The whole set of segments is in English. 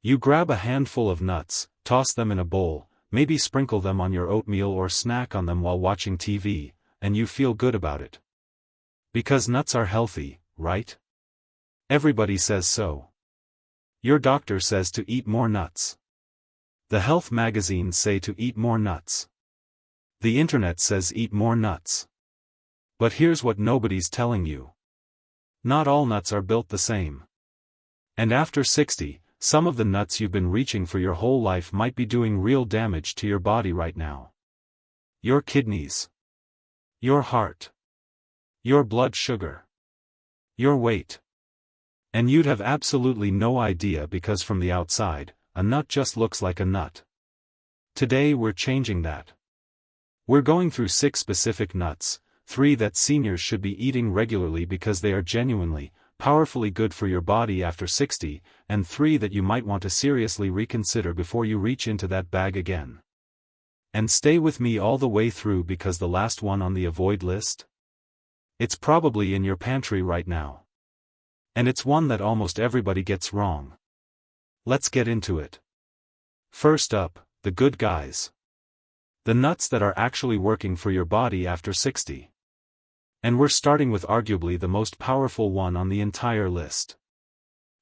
You grab a handful of nuts, toss them in a bowl, maybe sprinkle them on your oatmeal or snack on them while watching TV, and you feel good about it. Because nuts are healthy, right? Everybody says so. Your doctor says to eat more nuts. The health magazines say to eat more nuts. The internet says eat more nuts. But here's what nobody's telling you. Not all nuts are built the same. And after 60, some of the nuts you've been reaching for your whole life might be doing real damage to your body right now. Your kidneys. Your heart. Your blood sugar. Your weight. And you'd have absolutely no idea because from the outside, a nut just looks like a nut. Today we're changing that. We're going through 6 specific nuts, 3 that seniors should be eating regularly because they are genuinely, powerfully good for your body after 60, and 3 that you might want to seriously reconsider before you reach into that bag again. And stay with me all the way through because the last one on the avoid list? It's probably in your pantry right now. And it's one that almost everybody gets wrong. Let's get into it. First up, the good guys. The nuts that are actually working for your body after 60. And we're starting with arguably the most powerful one on the entire list.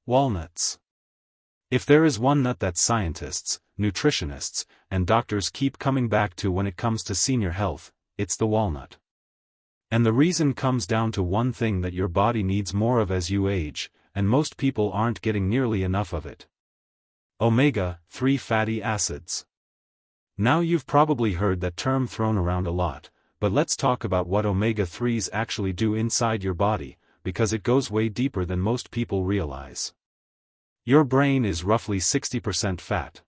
Walnuts. If there is one nut that scientists, nutritionists, and doctors keep coming back to when it comes to senior health, it's the walnut. And the reason comes down to one thing that your body needs more of as you age, and most people aren't getting nearly enough of it. Omega-3 fatty acids. Now you've probably heard that term thrown around a lot, but let's talk about what omega-3s actually do inside your body, because it goes way deeper than most people realize. Your brain is roughly 60% fat.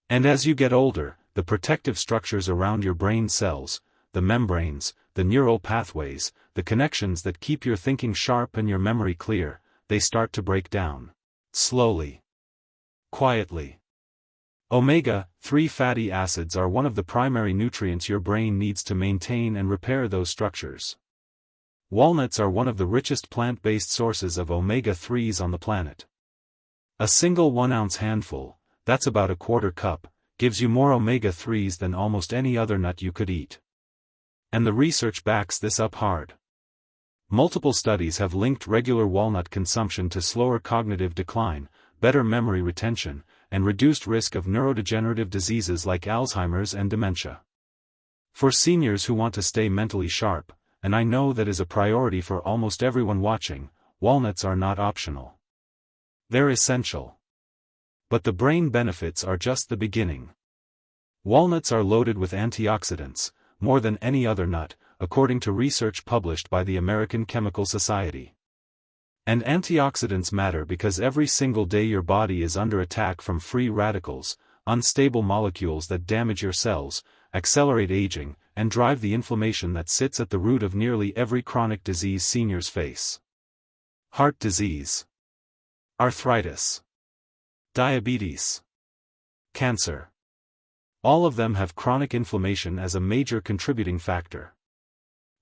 And as you get older, the protective structures around your brain cells, the membranes, the neural pathways, the connections that keep your thinking sharp and your memory clear, they start to break down. Slowly. Quietly. Omega-3 fatty acids are one of the primary nutrients your brain needs to maintain and repair those structures. Walnuts are one of the richest plant-based sources of omega-3s on the planet. A single 1-ounce handful, that's about a quarter cup, gives you more omega-3s than almost any other nut you could eat. And the research backs this up hard. Multiple studies have linked regular walnut consumption to slower cognitive decline, better memory retention, and reduced risk of neurodegenerative diseases like Alzheimer's and dementia. For seniors who want to stay mentally sharp, and I know that is a priority for almost everyone watching, walnuts are not optional. They're essential. But the brain benefits are just the beginning. Walnuts are loaded with antioxidants, more than any other nut, according to research published by the American Chemical Society. And antioxidants matter because every single day your body is under attack from free radicals, unstable molecules that damage your cells, accelerate aging, and drive the inflammation that sits at the root of nearly every chronic disease seniors face. Heart disease. Arthritis. Diabetes. Cancer. All of them have chronic inflammation as a major contributing factor.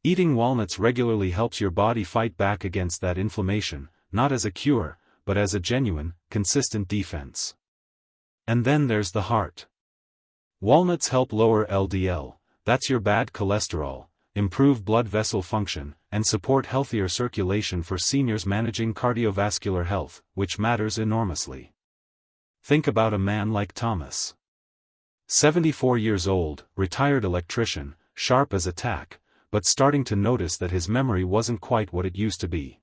Eating walnuts regularly helps your body fight back against that inflammation, not as a cure, but as a genuine, consistent defense. And then there's the heart. Walnuts help lower LDL, that's your bad cholesterol, improve blood vessel function, and support healthier circulation for seniors managing cardiovascular health, which matters enormously. Think about a man like Thomas. 74 years old, retired electrician, sharp as a tack, but starting to notice that his memory wasn't quite what it used to be.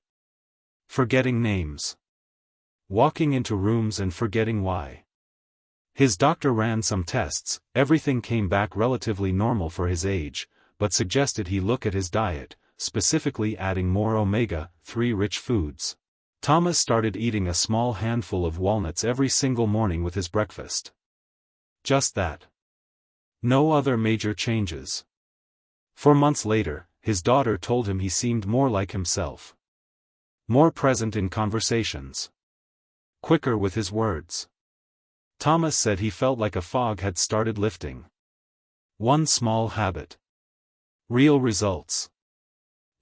Forgetting names. Walking into rooms and forgetting why. His doctor ran some tests, everything came back relatively normal for his age, but suggested he look at his diet, specifically adding more omega-3 rich foods. Thomas started eating a small handful of walnuts every single morning with his breakfast. Just that. No other major changes. 4 months later, his daughter told him he seemed more like himself. More present in conversations. Quicker with his words. Thomas said he felt like a fog had started lifting. One small habit. Real results.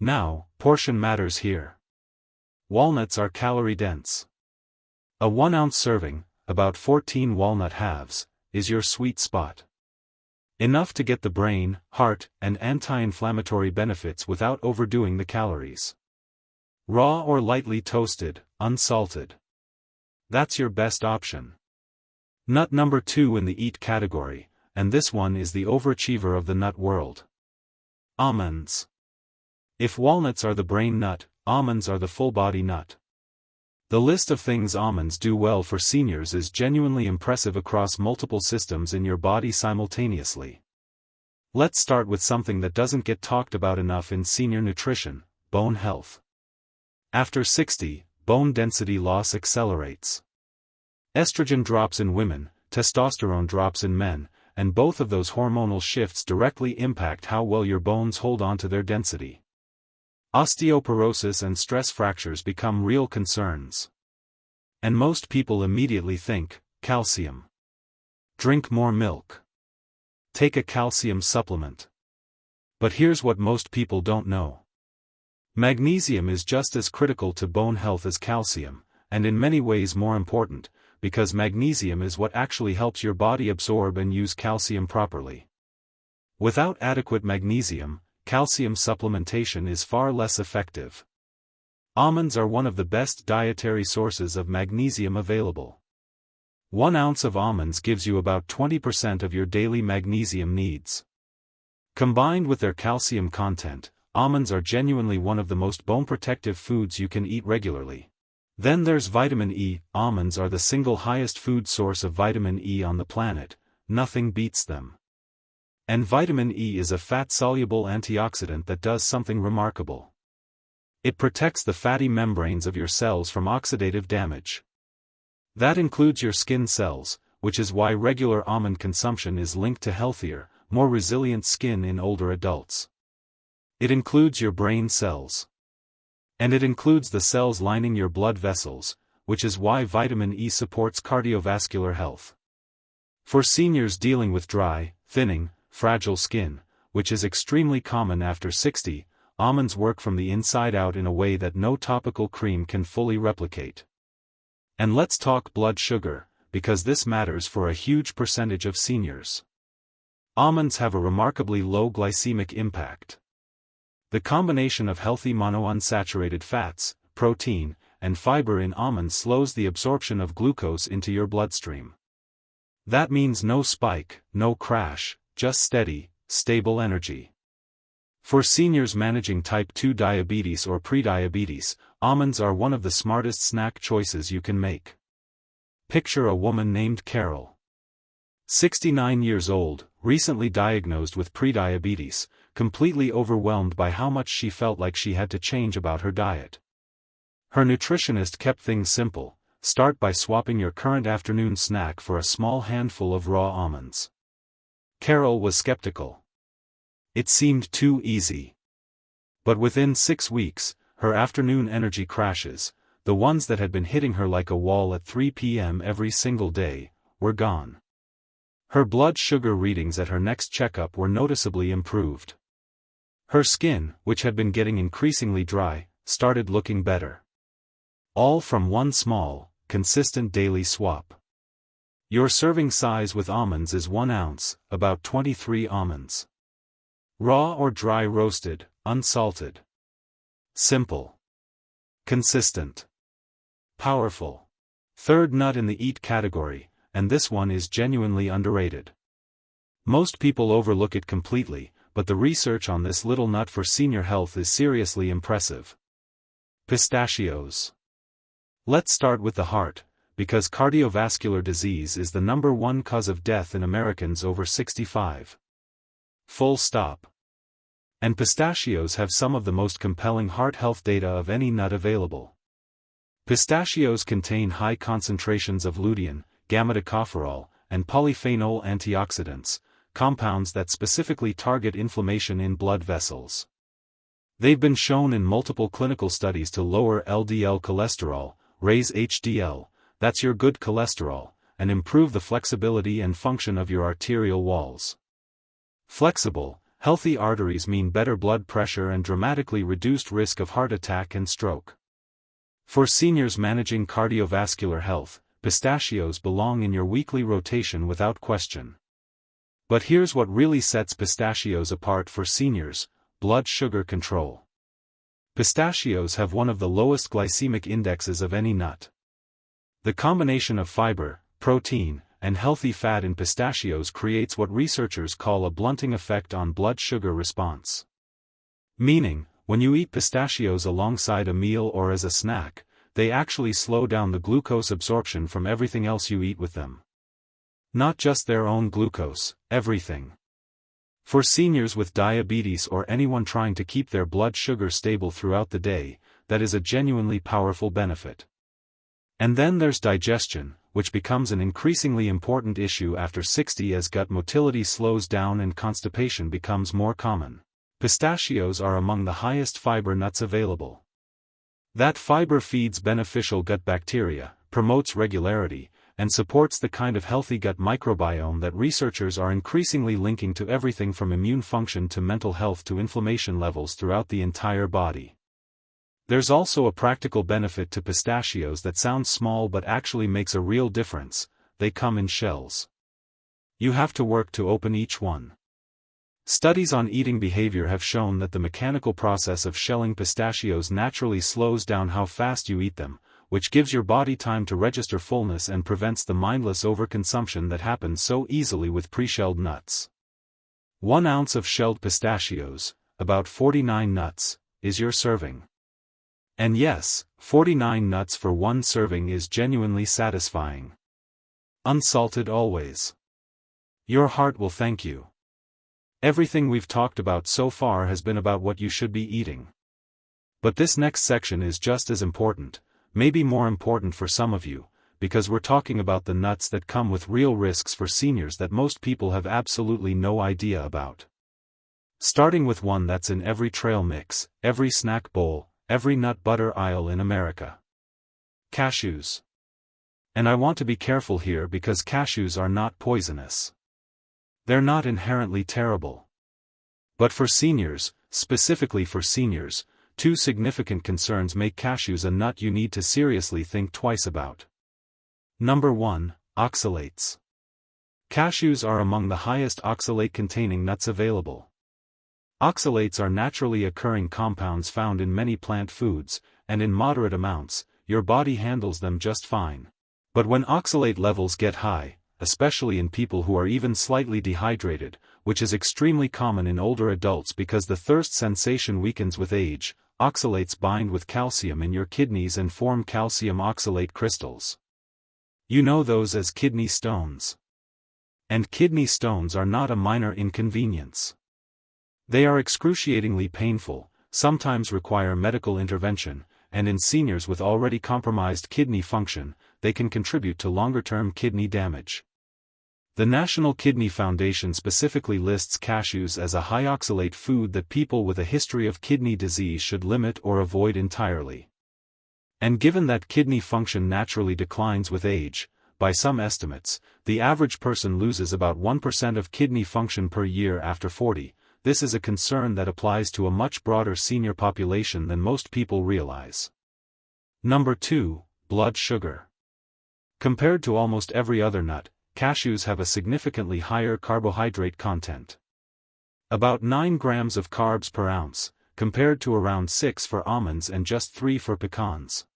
Now, portion matters here. Walnuts are calorie dense. A 1-ounce serving, about 14 walnut halves, is your sweet spot. Enough to get the brain, heart, and anti-inflammatory benefits without overdoing the calories. Raw or lightly toasted, unsalted. That's your best option. Nut number 2 in the eat category, and this one is the overachiever of the nut world. Almonds. If walnuts are the brain nut, almonds are the full-body nut. The list of things almonds do well for seniors is genuinely impressive across multiple systems in your body simultaneously. Let's start with something that doesn't get talked about enough in senior nutrition: bone health. After 60, bone density loss accelerates. Estrogen drops in women, testosterone drops in men, and both of those hormonal shifts directly impact how well your bones hold on to their density. Osteoporosis and stress fractures become real concerns. And most people immediately think, calcium. Drink more milk. Take a calcium supplement. But here's what most people don't know. Magnesium is just as critical to bone health as calcium, and in many ways more important, because magnesium is what actually helps your body absorb and use calcium properly. Without adequate magnesium, calcium supplementation is far less effective. Almonds are one of the best dietary sources of magnesium available. 1 ounce of almonds gives you about 20% of your daily magnesium needs. Combined with their calcium content, almonds are genuinely one of the most bone-protective foods you can eat regularly. Then there's vitamin E. Almonds are the single highest food source of vitamin E on the planet, nothing beats them. And vitamin E is a fat-soluble antioxidant that does something remarkable. It protects the fatty membranes of your cells from oxidative damage. That includes your skin cells, which is why regular almond consumption is linked to healthier, more resilient skin in older adults. It includes your brain cells. And it includes the cells lining your blood vessels, which is why vitamin E supports cardiovascular health. For seniors dealing with dry, thinning, fragile skin, which is extremely common after 60, almonds work from the inside out in a way that no topical cream can fully replicate. And let's talk blood sugar, because this matters for a huge percentage of seniors. Almonds have a remarkably low glycemic impact. The combination of healthy monounsaturated fats, protein, and fiber in almonds slows the absorption of glucose into your bloodstream. That means no spike, no crash, just steady, stable energy. For seniors managing type 2 diabetes or prediabetes, almonds are one of the smartest snack choices you can make. Picture a woman named Carol. 69 years old, recently diagnosed with prediabetes, completely overwhelmed by how much she felt like she had to change about her diet. Her nutritionist kept things simple: start by swapping your current afternoon snack for a small handful of raw almonds. Carol was skeptical. It seemed too easy. But within 6 weeks, her afternoon energy crashes, the ones that had been hitting her like a wall at 3 p.m. every single day, were gone. Her blood sugar readings at her next checkup were noticeably improved. Her skin, which had been getting increasingly dry, started looking better. All from one small, consistent daily swap. Your serving size with almonds is 1 ounce, about 23 almonds. Raw or dry roasted, unsalted. Simple. Consistent. Powerful. Third nut in the eat category, and this one is genuinely underrated. Most people overlook it completely, but the research on this little nut for senior health is seriously impressive. Pistachios. Let's start with the heart, because cardiovascular disease is the #1 cause of death in Americans over 65. Full stop. And pistachios have some of the most compelling heart health data of any nut available. Pistachios contain high concentrations of lutein, gamma-tocopherol, and polyphenol antioxidants, compounds that specifically target inflammation in blood vessels. They've been shown in multiple clinical studies to lower LDL cholesterol, raise HDL, that's your good cholesterol, and improve the flexibility and function of your arterial walls. Flexible, healthy arteries mean better blood pressure and dramatically reduced risk of heart attack and stroke. For seniors managing cardiovascular health, pistachios belong in your weekly rotation without question. But here's what really sets pistachios apart for seniors: blood sugar control. Pistachios have one of the lowest glycemic indexes of any nut. The combination of fiber, protein, and healthy fat in pistachios creates what researchers call a blunting effect on blood sugar response. Meaning, when you eat pistachios alongside a meal or as a snack, they actually slow down the glucose absorption from everything else you eat with them. Not just their own glucose, everything. For seniors with diabetes or anyone trying to keep their blood sugar stable throughout the day, that is a genuinely powerful benefit. And then there's digestion, which becomes an increasingly important issue after 60 as gut motility slows down and constipation becomes more common. Pistachios are among the highest fiber nuts available. That fiber feeds beneficial gut bacteria, promotes regularity, and supports the kind of healthy gut microbiome that researchers are increasingly linking to everything from immune function to mental health to inflammation levels throughout the entire body. There's also a practical benefit to pistachios that sounds small but actually makes a real difference: they come in shells. You have to work to open each one. Studies on eating behavior have shown that the mechanical process of shelling pistachios naturally slows down how fast you eat them, which gives your body time to register fullness and prevents the mindless overconsumption that happens so easily with pre-shelled nuts. 1 ounce of shelled pistachios, about 49 nuts, is your serving. And yes, 49 nuts for one serving is genuinely satisfying. Unsalted always. Your heart will thank you. Everything we've talked about so far has been about what you should be eating. But this next section is just as important, maybe more important for some of you, because we're talking about the nuts that come with real risks for seniors that most people have absolutely no idea about. Starting with one that's in every trail mix, every snack bowl, every nut butter aisle in America. Cashews. And I want to be careful here because cashews are not poisonous. They're not inherently terrible. But for seniors, specifically for seniors, 2 significant concerns make cashews a nut you need to seriously think twice about. Number 1, oxalates. Cashews are among the highest oxalate-containing nuts available. Oxalates are naturally occurring compounds found in many plant foods, and in moderate amounts, your body handles them just fine. But when oxalate levels get high, especially in people who are even slightly dehydrated, which is extremely common in older adults because the thirst sensation weakens with age, oxalates bind with calcium in your kidneys and form calcium oxalate crystals. You know those as kidney stones. And kidney stones are not a minor inconvenience. They are excruciatingly painful, sometimes require medical intervention, and in seniors with already compromised kidney function, they can contribute to longer-term kidney damage. The National Kidney Foundation specifically lists cashews as a high oxalate food that people with a history of kidney disease should limit or avoid entirely. And given that kidney function naturally declines with age, by some estimates, the average person loses about 1% of kidney function per year after 40, this is a concern that applies to a much broader senior population than most people realize. Number 2, blood sugar. Compared to almost every other nut, cashews have a significantly higher carbohydrate content. About 9 grams of carbs per ounce, compared to around 6 for almonds and just 3 for pecans.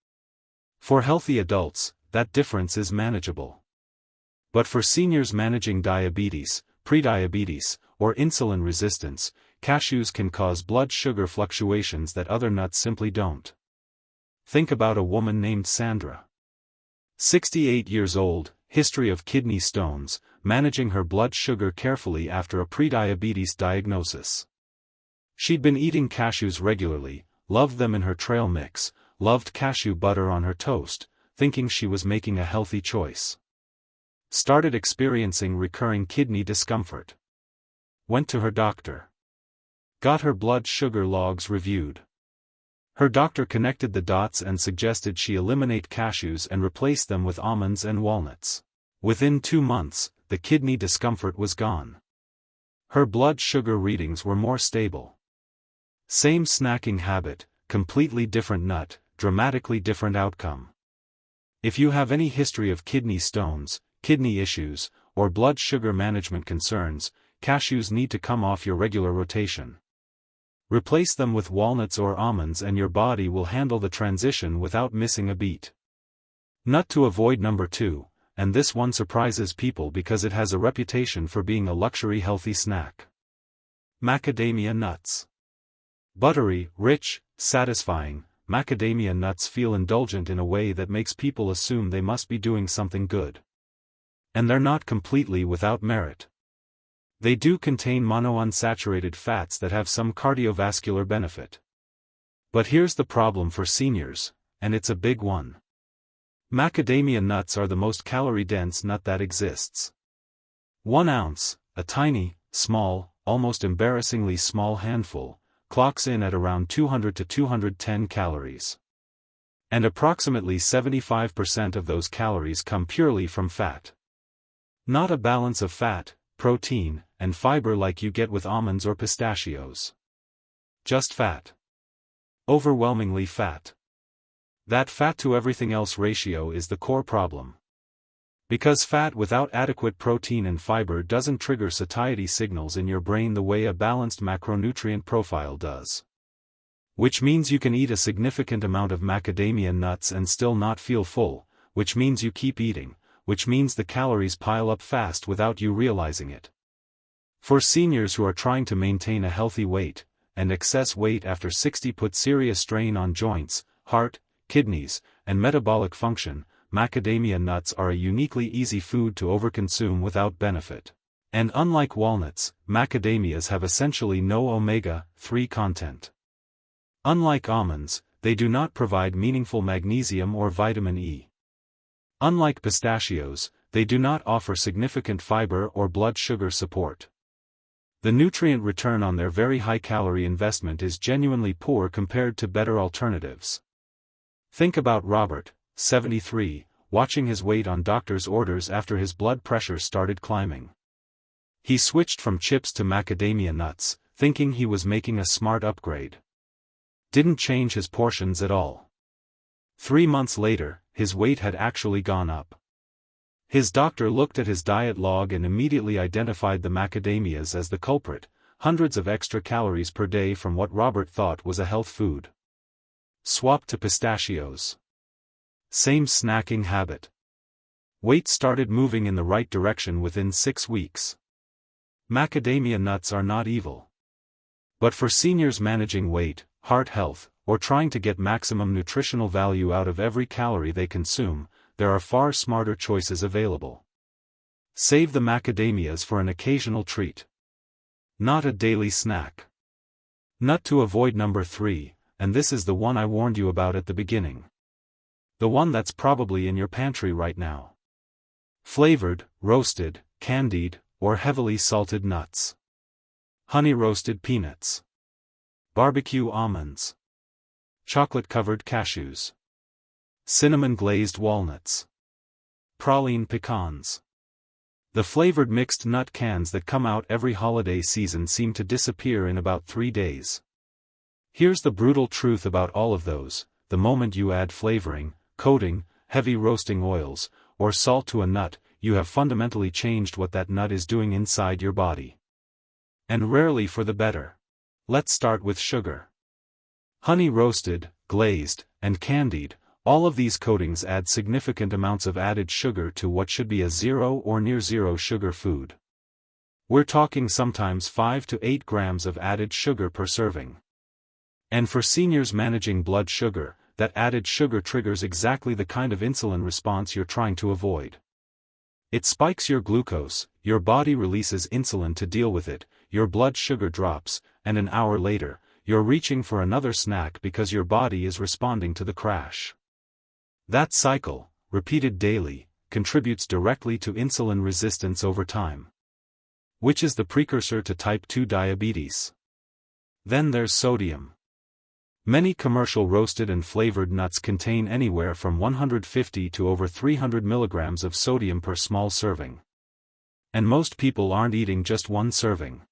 For healthy adults, that difference is manageable. But for seniors managing diabetes, prediabetes, or insulin resistance, cashews can cause blood sugar fluctuations that other nuts simply don't. Think about a woman named Sandra. 68 years old, history of kidney stones, managing her blood sugar carefully after a prediabetes diagnosis. She'd been eating cashews regularly, loved them in her trail mix, loved cashew butter on her toast, thinking she was making a healthy choice. Started experiencing recurring kidney discomfort. Went to her doctor. Got her blood sugar logs reviewed. Her doctor connected the dots and suggested she eliminate cashews and replace them with almonds and walnuts. Within 2 months, the kidney discomfort was gone. Her blood sugar readings were more stable. Same snacking habit, completely different nut, dramatically different outcome. If you have any history of kidney stones, kidney issues, or blood sugar management concerns, cashews need to come off your regular rotation. Replace them with walnuts or almonds and your body will handle the transition without missing a beat. Nut to avoid number 2, and this one surprises people because it has a reputation for being a luxury healthy snack. Macadamia nuts. Buttery, rich, satisfying, macadamia nuts feel indulgent in a way that makes people assume they must be doing something good. And they're not completely without merit. They do contain monounsaturated fats that have some cardiovascular benefit. But here's the problem for seniors, and it's a big one. Macadamia nuts are the most calorie-dense nut that exists. 1 ounce, a tiny, small, almost embarrassingly small handful, clocks in at around 200 to 210 calories. And approximately 75% of those calories come purely from fat. Not a balance of fat, protein, and fiber like you get with almonds or pistachios. Just fat. Overwhelmingly fat. That fat to everything else ratio is the core problem. Because fat without adequate protein and fiber doesn't trigger satiety signals in your brain the way a balanced macronutrient profile does. Which means you can eat a significant amount of macadamia nuts and still not feel full, which means you keep eating, which means the calories pile up fast without you realizing it. For seniors who are trying to maintain a healthy weight, and excess weight after 60 put serious strain on joints, heart, kidneys, and metabolic function, macadamia nuts are a uniquely easy food to overconsume without benefit. And unlike walnuts, macadamias have essentially no omega-3 content. Unlike almonds, they do not provide meaningful magnesium or vitamin E. Unlike pistachios, they do not offer significant fiber or blood sugar support. The nutrient return on their very high-calorie investment is genuinely poor compared to better alternatives. Think about Robert, 73, watching his weight on doctor's orders after his blood pressure started climbing. He switched from chips to macadamia nuts, thinking he was making a smart upgrade. Didn't change his portions at all. 3 months later, his weight had actually gone up. His doctor looked at his diet log and immediately identified the macadamias as the culprit, hundreds of extra calories per day from what Robert thought was a health food. Swap to pistachios. Same snacking habit. Weight started moving in the right direction within 6 weeks. Macadamia nuts are not evil. But for seniors managing weight, heart health, or trying to get maximum nutritional value out of every calorie they consume, there are far smarter choices available. Save the macadamias for an occasional treat. Not a daily snack. Nut to avoid number 3, and this is the one I warned you about at the beginning. The one that's probably in your pantry right now. Flavored, roasted, candied, or heavily salted nuts. Honey roasted peanuts. Barbecue almonds. Chocolate-covered cashews. Cinnamon-glazed walnuts. Praline pecans. The flavored mixed nut cans that come out every holiday season seem to disappear in about 3 days. Here's the brutal truth about all of those: the moment you add flavoring, coating, heavy roasting oils, or salt to a nut, you have fundamentally changed what that nut is doing inside your body. And rarely for the better. Let's start with sugar. Honey roasted, glazed, and candied, all of these coatings add significant amounts of added sugar to what should be a 0 or near zero sugar food. We're talking sometimes 5 to 8 grams of added sugar per serving. And for seniors managing blood sugar, that added sugar triggers exactly the kind of insulin response you're trying to avoid. It spikes your glucose, your body releases insulin to deal with it, your blood sugar drops, and an hour later, you're reaching for another snack because your body is responding to the crash. That cycle, repeated daily, contributes directly to insulin resistance over time. Which is the precursor to type 2 diabetes. Then there's sodium. Many commercial roasted and flavored nuts contain anywhere from 150 to over 300 milligrams of sodium per small serving. And most people aren't eating just one serving.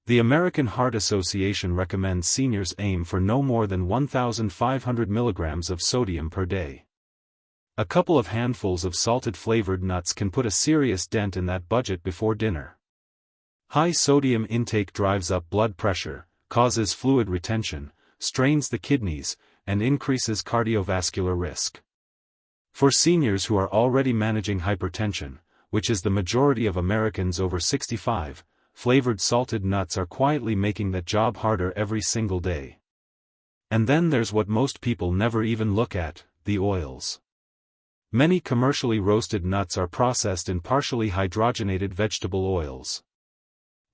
The American Heart Association recommends seniors aim for no more than 1,500 milligrams of sodium per day. A couple of handfuls of salted flavored nuts can put a serious dent in that budget before dinner. High sodium intake drives up blood pressure, causes fluid retention, strains the kidneys, and increases cardiovascular risk. For seniors who are already managing hypertension, which is the majority of Americans over 65, flavored salted nuts are quietly making that job harder every single day. And then there's what most people never even look at, the oils. Many commercially roasted nuts are processed in partially hydrogenated vegetable oils.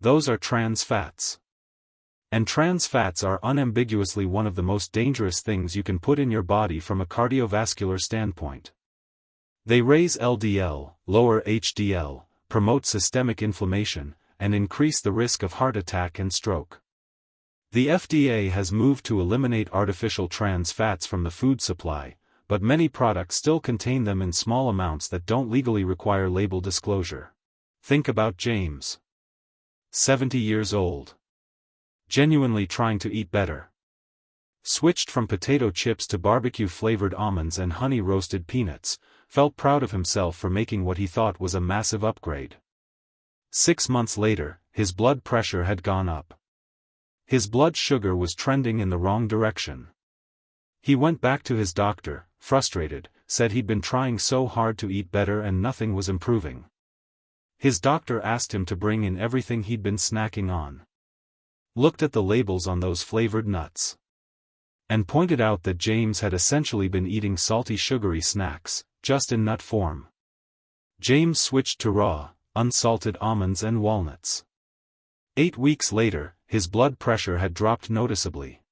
Those are trans fats. And trans fats are unambiguously one of the most dangerous things you can put in your body from a cardiovascular standpoint. They raise LDL, lower HDL, promote systemic inflammation, and increase the risk of heart attack and stroke. The FDA has moved to eliminate artificial trans fats from the food supply, but many products still contain them in small amounts that don't legally require label disclosure. Think about James. 70 years old. Genuinely trying to eat better. Switched from potato chips to barbecue-flavored almonds and honey-roasted peanuts, felt proud of himself for making what he thought was a massive upgrade. 6 months later, his blood pressure had gone up. His blood sugar was trending in the wrong direction. He went back to his doctor, frustrated, said he'd been trying so hard to eat better and nothing was improving. His doctor asked him to bring in everything he'd been snacking on. Looked at the labels on those flavored nuts. And pointed out that James had essentially been eating salty sugary snacks, just in nut form. James switched to raw, unsalted almonds and walnuts. 8 weeks later, his blood pressure had dropped noticeably.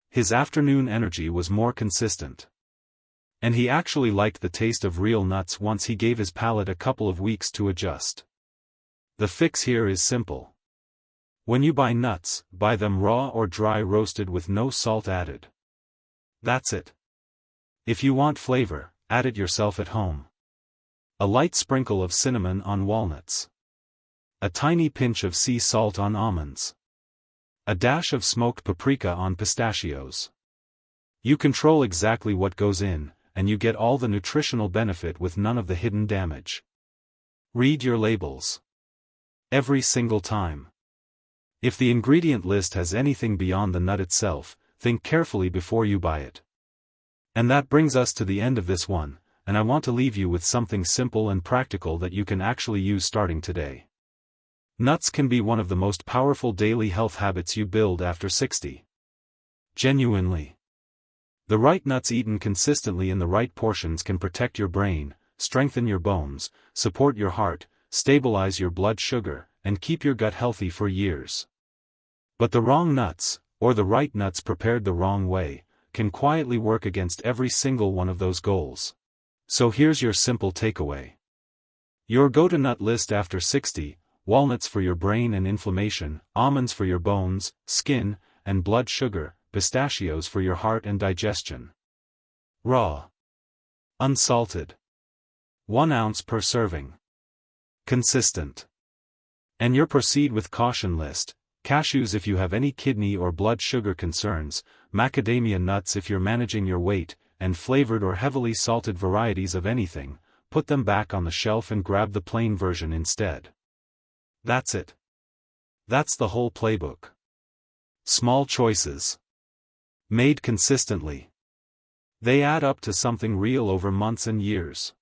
His afternoon energy was more consistent. And he actually liked the taste of real nuts once he gave his palate a couple of weeks to adjust. The fix here is simple. When you buy nuts, buy them raw or dry roasted with no salt added. That's it. If you want flavor, add it yourself at home. A light sprinkle of cinnamon on walnuts. A tiny pinch of sea salt on almonds. A dash of smoked paprika on pistachios. You control exactly what goes in, and you get all the nutritional benefit with none of the hidden damage. Read your labels. Every single time. If the ingredient list has anything beyond the nut itself, think carefully before you buy it. And that brings us to the end of this one, and I want to leave you with something simple and practical that you can actually use starting today. Nuts can be one of the most powerful daily health habits you build after 60. Genuinely. The right nuts eaten consistently in the right portions can protect your brain, strengthen your bones, support your heart, stabilize your blood sugar, and keep your gut healthy for years. But the wrong nuts, or the right nuts prepared the wrong way, can quietly work against every single one of those goals. So here's your simple takeaway. Your go-to nut list after 60, walnuts for your brain and inflammation, almonds for your bones, skin, and blood sugar, pistachios for your heart and digestion. Raw. Unsalted. 1 ounce per serving. Consistent. And your proceed with caution list: cashews if you have any kidney or blood sugar concerns, macadamia nuts if you're managing your weight, and flavored or heavily salted varieties of anything, put them back on the shelf and grab the plain version instead. That's it. That's the whole playbook. Small choices. Made consistently. They add up to something real over months and years.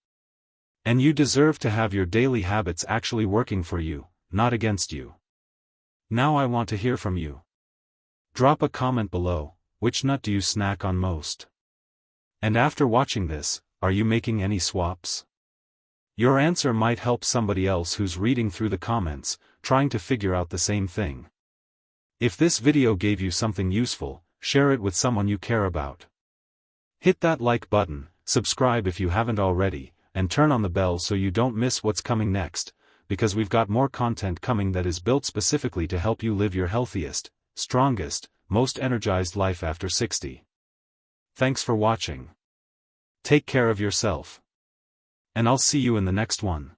And you deserve to have your daily habits actually working for you, not against you. Now I want to hear from you. Drop a comment below: which nut do you snack on most? And after watching this, are you making any swaps? Your answer might help somebody else who's reading through the comments, trying to figure out the same thing. If this video gave you something useful, share it with someone you care about. Hit that like button, subscribe if you haven't already, and turn on the bell so you don't miss what's coming next, because we've got more content coming that is built specifically to help you live your healthiest, strongest, most energized life after 60. Thanks for watching. Take care of yourself. And I'll see you in the next one.